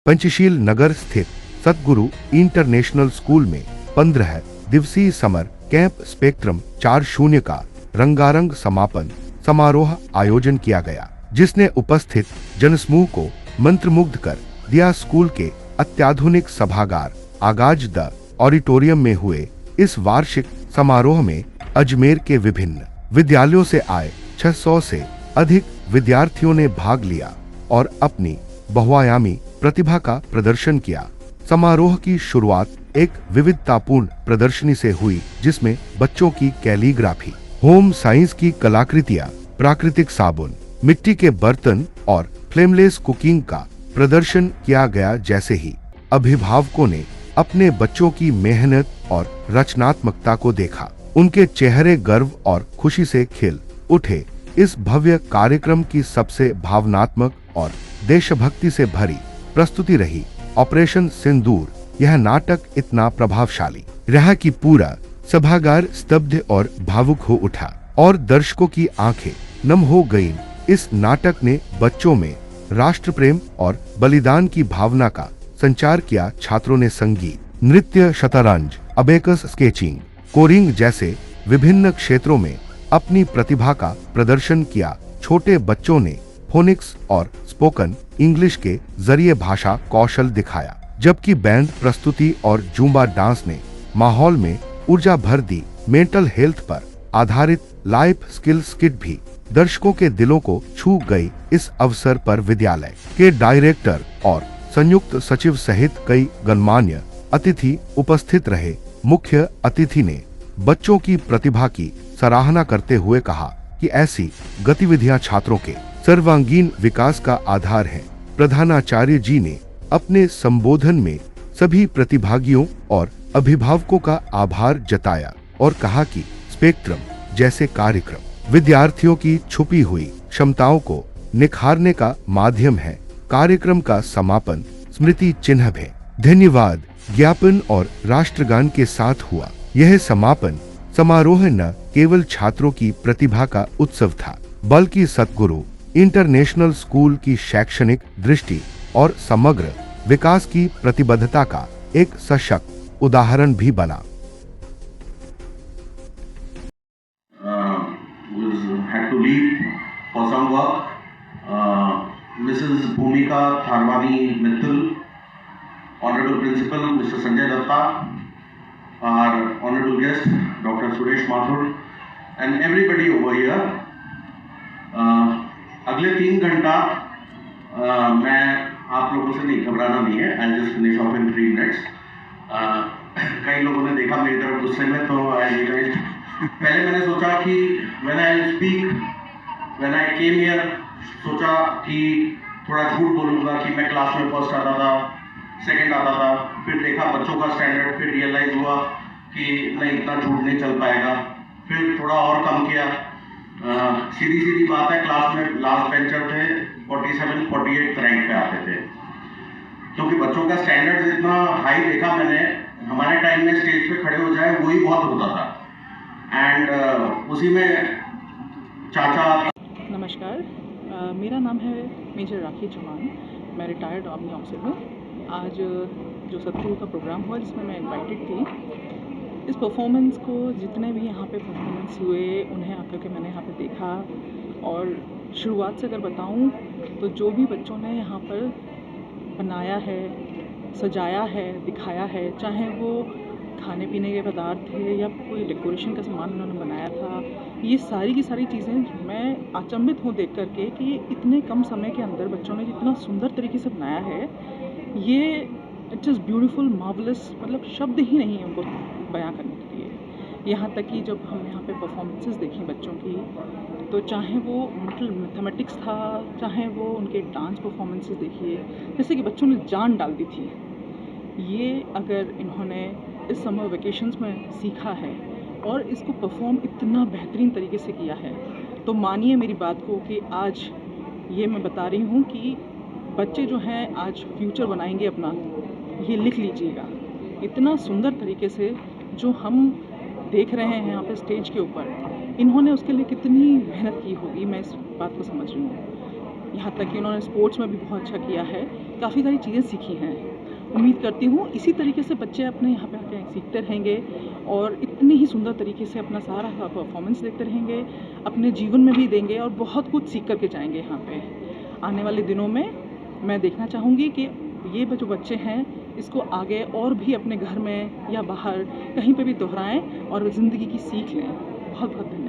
पंचशील नगर स्थित सतगुरु international school में 15 दिवसीय समर कैंप स्पेक्ट्रम 40 का रंगारंग समापन समारोह आयोजन किया गया, जिसने उपस्थित जनसमूह को मंत्रमुग्ध कर दिया। स्कूल के अत्याधुनिक सभागार आगाज द ऑडिटोरियम में हुए इस वार्षिक समारोह में अजमेर के विभिन्न विद्यालयों से आए 600 से अधिक विद्यार्थियों ने भाग लिया और अपनी बहुआयामी प्रतिभा का प्रदर्शन किया। समारोह की शुरुआत एक विविधतापूर्ण प्रदर्शनी से हुई, जिसमें बच्चों की कैलीग्राफी, होम साइंस की कलाकृतियां, प्राकृतिक साबुन, मिट्टी के बर्तन और फ्लेमलेस कुकिंग का प्रदर्शन किया गया। जैसे ही अभिभावकों ने अपने बच्चों की मेहनत और रचनात्मकता को देखा, उनके चेहरे गर्व और खुशी से खिल उठे। इस भव्य कार्यक्रम की सबसे भावनात्मक और देशभक्ति से भरी प्रस्तुति रही ऑपरेशन सिंदूर। यह नाटक इतना प्रभावशाली रहा कि पूरा सभागार स्तब्ध और भावुक हो उठा और दर्शकों की आंखें नम हो गईं। इस नाटक ने बच्चों में राष्ट्र प्रेम और बलिदान की भावना का संचार किया। छात्रों ने संगीत, नृत्य, शतरंज, अबेकस, स्केचिंग, कोरिंग जैसे विभिन्न क्षेत्रों में अपनी प्रतिभा का प्रदर्शन किया। छोटे बच्चों ने फोनिक्स और स्पोकन इंग्लिश के जरिए भाषा कौशल दिखाया, जबकि बैंड प्रस्तुति और जूम्बा डांस ने माहौल में ऊर्जा भर दी। मेंटल हेल्थ पर आधारित लाइफ स्किल स्किट भी दर्शकों के दिलों को छू गई। इस अवसर पर विद्यालय के डायरेक्टर और संयुक्त सचिव सहित कई गणमान्य अतिथि उपस्थित रहे। मुख्य अतिथि ने बच्चों की प्रतिभा की सराहना करते हुए कहा कि ऐसी गतिविधियां छात्रों के सर्वांगीण विकास का आधार हैं। प्रधानाचार्य जी ने अपने संबोधन में सभी प्रतिभागियों और अभिभावकों का आभार जताया और कहा कि स्पेक्ट्रम जैसे कार्यक्रम विद्यार्थियों की छुपी हुई क्षमताओं को निखारने का माध्यम है। कार्यक्रम का समापन स्मृति चिन्ह है, धन्यवाद ज्ञापन और राष्ट्रगान के साथ हुआ। यह समापन समारोह न केवल छात्रों की प्रतिभा का उत्सव था, बल्कि सतगुरु इंटरनेशनल स्कूल की शैक्षणिक दृष्टि और समग्र विकास की प्रतिबद्धता का एक सशक्त उदाहरण भी बना। Had to leave for some work. Mrs. Bhumika Tharwani Mittal, Honorable Principal Mr. Sanjay Datta, our Honorable guest Dr. Suresh Mathur, and everybody over here. अगले 3 घंटा मैं आप लोगों से नहीं घबराना नहीं है। I'll just finish off in 3 minutes. कई लोगों ने देखा मेरी तरफ गुस्से में, तो I realized पहले मैंने सोचा कि when I speak, when I came here, सोचा कि थोड़ा झूठ बोलूँगा कि मैं क्लास में फर्स्ट आता था, सेकंड आता था। फिर देखा बच्चों का स्टैंडर्ड, फिर रियलाइज हुआ कि नहीं, इतना झूठ नहीं चल पाएगा। फिर थोड़ा और कम किया। सीधी बात है, क्लास में लास्ट बेंचर थे, 47-48 रैंक पे आते थे, क्योंकि बच्चों का स्टैंडर्ड इतना हाई देखा मैंने। हमारे टाइम में स्टेज पे खड़े हो जाए वही बहुत होता था। एंड उसी में चाचा। नमस्कार, मेरा नाम है मेजर राखी चौहान। मैं रिटायर्ड आर्मी ऑफिसर हूँ। आज जो सतगुरु का प्रोग्राम हुआ जिसमें मैं इनवाइटेड थी, इस परफॉर्मेंस को जितने भी यहाँ पे परफॉर्मेंस हुए उन्हें आकर के मैंने यहाँ पे देखा। और शुरुआत से अगर बताऊँ तो जो भी बच्चों ने यहाँ पर बनाया है, सजाया है, दिखाया है, चाहे वो खाने पीने के पदार्थ थे या कोई डेकोरेशन का सामान उन्होंने बनाया था, ये सारी की सारी चीज़ें मैं अचंभित हूँ देख करके कि इतने कम समय के अंदर बच्चों ने जितना सुंदर तरीके से बनाया है। ये इट्स जस्ट ब्यूटीफुल, मार्वलस, मतलब शब्द ही नहीं है उनको बयां करने के लिए। यहाँ तक कि जब हमने यहाँ पे परफॉर्मेंसेस देखी बच्चों की, तो चाहे वो मतलब मैथमेटिक्स था, चाहे वो उनके डांस परफॉर्मेंसेस देखिए, जैसे कि बच्चों ने जान डाल दी थी। ये अगर इन्होंने इस समर वेकेशंस में सीखा है और इसको परफॉर्म इतना बेहतरीन तरीके से किया है, तो मानिए मेरी बात को कि आज ये मैं बता रही हूँ कि बच्चे जो हैं आज फ्यूचर बनाएंगे अपना। ये लिख लीजिएगा। इतना सुंदर तरीके से जो हम देख रहे हैं यहाँ पे स्टेज के ऊपर, इन्होंने उसके लिए कितनी मेहनत की होगी, मैं इस बात को समझ रही हूँ। यहाँ तक कि उन्होंने स्पोर्ट्स में भी बहुत अच्छा किया है। काफ़ी सारी चीज़ें सीखी हैं। उम्मीद करती हूँ इसी तरीके से बच्चे अपने यहाँ पे आके सीखते रहेंगे और इतनी ही सुंदर तरीके से अपना सारा परफॉर्मेंस देखते रहेंगे, अपने जीवन में भी देंगे और बहुत कुछ सीख कर के जाएंगे यहाँ पे। आने वाले दिनों में मैं देखना चाहूँगी कि ये जो बच्चे हैं इसको आगे और भी अपने घर में या बाहर कहीं पे भी दोहराएं और ज़िंदगी की सीख लें। बहुत बहुत धन्यवाद।